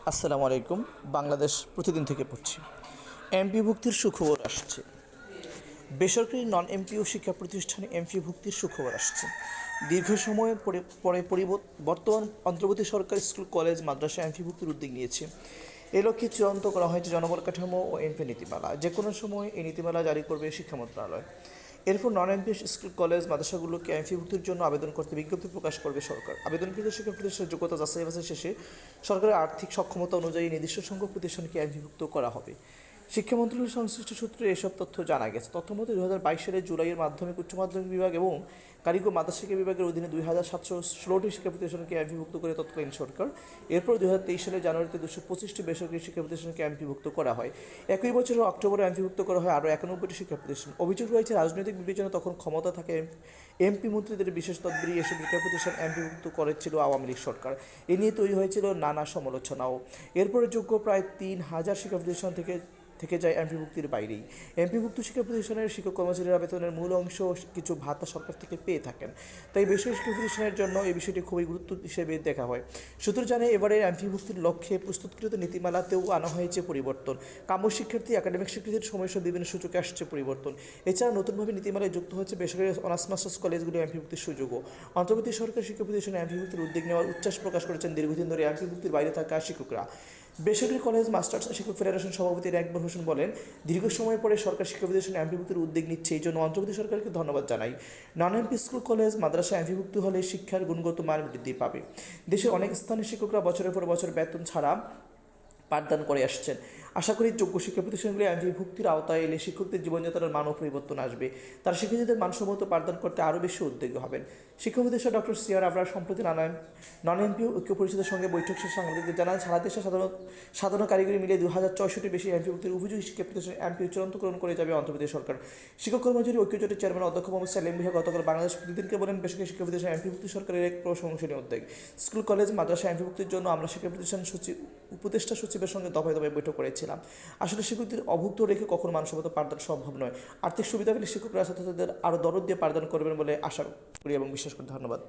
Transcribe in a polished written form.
আসসালামু আলাইকুম। বাংলাদেশ প্রতিদিন থেকে পড়ছি। এমপিও ভুক্তির সুখবর আসছে। বেসরকারি নন এমপিও শিক্ষা প্রতিষ্ঠানে এমপিও ভুক্তির সুখবর আসছে। দীর্ঘ সময়ের বর্তমান অন্তর্বর্তী সরকার স্কুল কলেজ মাদ্রাসা এমপি ভুক্তির উদ্যোগ নিয়েছে। এ লক্ষ্যে চূড়ান্ত করা হয়েছে জনবল কাঠামো ও এমপি নীতিমালা। যে কোনো সময় এই নীতিমালা জারি করবে শিক্ষা মন্ত্রণালয়। এরপর নন এমপি স্কুল কলেজ মাদ্রাসাগুলোকে এমপিভুক্তির জন্য আবেদন করতে বিজ্ঞপ্তি প্রকাশ করবে সরকার। আবেদনকৃত শিক্ষা প্রতিষ্ঠানের যোগ্যতা যাচাই বাছাই শেষে সরকারের আর্থিক সক্ষমতা অনুযায়ী নির্দিষ্ট সংখ্যক প্রতিষ্ঠানকে এমপিভুক্ত করা হবে। শিক্ষা মন্ত্রণালয়ের সংশ্লিষ্ট সূত্রে এসব তথ্য জানা গেছে। তথ্যমতে 2022 সালের জুলাইয়ের মাধ্যমিক উচ্চ মাধ্যমিক বিভাগ এবং কারিগরি মাদ্রাসা শিক্ষা বিভাগের অধীনে 2716টি শিক্ষা প্রতিষ্ঠানকে এমপিভুক্ত করে তৎকালীন সরকার। এরপর 2023 সালের জানুয়ারিতে 225টি বেসরকারি শিক্ষা প্রতিষ্ঠানকে এমপিভুক্ত করা হয়। একই বছরের অক্টোবরে এমপিভুক্ত করা হয় আরও 91টি শিক্ষা প্রতিষ্ঠান। অভিযোগ রয়েছে রাজনৈতিক বিবেচনা তখন ক্ষমতা থাকে এমপি মন্ত্রীদের বিশেষ তদবিরে এসব শিক্ষা প্রতিষ্ঠান এমপিভুক্ত করেছিল আওয়ামী লীগ সরকার। এ নিয়ে তৈরি হয়েছিল নানা সমালোচনাও। এরপরে যোগ্য প্রায় 3000 শিক্ষা প্রতিষ্ঠান থেকে যায় এমপিভুক্তির বাইরেই। এমপিভুক্ত শিক্ষা প্রতিষ্ঠানের শিক্ষক কর্মচারীরা বেতনের মূল অংশ কিছু ভাতা সরকার থেকে পেয়ে থাকেন। তাই বেসরকারি শিক্ষা প্রতিষ্ঠানের জন্য এই বিষয়টি খুবই গুরুত্ব হিসেবে দেখা হয়। সূত্র জানে এবারের এমপিভুক্তির লক্ষ্যে প্রস্তুতকৃত নীতিমালাতেও আনা হয়েছে পরিবর্তন। কাম্য শিক্ষার্থী একাডেমিক স্বীকৃতির সময়সহ বিভিন্ন সূচকে আসছে পরিবর্তন। এছাড়া নতুনভাবে নীতিমালায় যুক্ত হচ্ছে বেসরকারি অনার্স মাস্টার্স কলেজগুলো এমপিভুক্তির সুযোগও। অন্তর্বর্তী সরকার শিক্ষা প্রতিষ্ঠানে এমপিভুক্তির উদ্যোগ নেওয়ার উচ্ছ্বাস প্রকাশ করেছেন দীর্ঘদিন ধরে এমপিভুক্তির বাইরে থাকা শিক্ষকরা। বেসরকারি কলেজ মাস্টার্স শিক্ষক ফেডারেশন সভাপতি আকবর হোসেন বলেন, দীর্ঘ সময় পরে সরকার শিক্ষা প্রতিষ্ঠানে এমপিভুক্তির উদ্যোগ নিচ্ছে, এই জন্য অন্তর্বর্তী সরকারকে ধন্যবাদ জানাই। নন এমপি স্কুল কলেজ মাদ্রাসা এমপিভুক্ত হলে শিক্ষার গুণগত মান বৃদ্ধি পাবে। দেশের অনেক স্থানীয় শিক্ষকরা বছরের পর বছর বেতন ছাড়া পাঠদান করে আসছেন। আশা করি যোগ্য শিক্ষা প্রতিষ্ঠানগুলি এমপিভুক্তির আওতায় এলে শিক্ষকদের জীবনযাত্রার মানও পরিবর্তন আসবে। তারা শিক্ষার্থীদের মানসম্মত পাঠদান করতে আরও বেশি উদ্যোগী হবেন। শিক্ষা উপদেষ্টা ডক্টর সিআর আবরার সম্প্রতি নন এমপিও ঐক্য পরিষদের সঙ্গে বৈঠক শেষে সাংবাদিকদের জানান, সারা দেশে সাধারণ কারিগরি মিলিয়ে 2064 বেশি এমপিভুক্তির উপযোগী শিক্ষা প্রতিষ্ঠান এমপিও চূড়ান্তকরণ করে যাবে অন্তর্বর্তী সরকার। শিক্ষক কর্মচারী ঐক্য জোটের চেয়ারম্যান অধ্যক্ষ মোহাম্মদ সালেম ভূঁইয়া গতকাল বাংলাদেশ প্রতিদিনকে বলেন, বেসরকারি শিক্ষা প্রতিষ্ঠান এমপিভুক্তি সরকারের এক প্রশংসনীয় উদ্যোগ। স্কুল কলেজ মাদ্রাসা এমপিভুক্তির জন্য আমরা শিক্ষা প্রতিষ্ঠান উপদেষ্টা সচিবের সঙ্গে দফায় দফায় বৈঠক করেছিলাম। আসলে শিক্ষকদের অভুক্ত রেখে কখনো মানসম্মত পাঠদান সম্ভব নয়। আর্থিক সুবিধা পেলে শিক্ষকরা ছাত্রছাত্রীদের আরও দরদ দিয়ে পাঠদান করবেন বলে আশা করি এবং বিশ্বাস করি। ধন্যবাদ।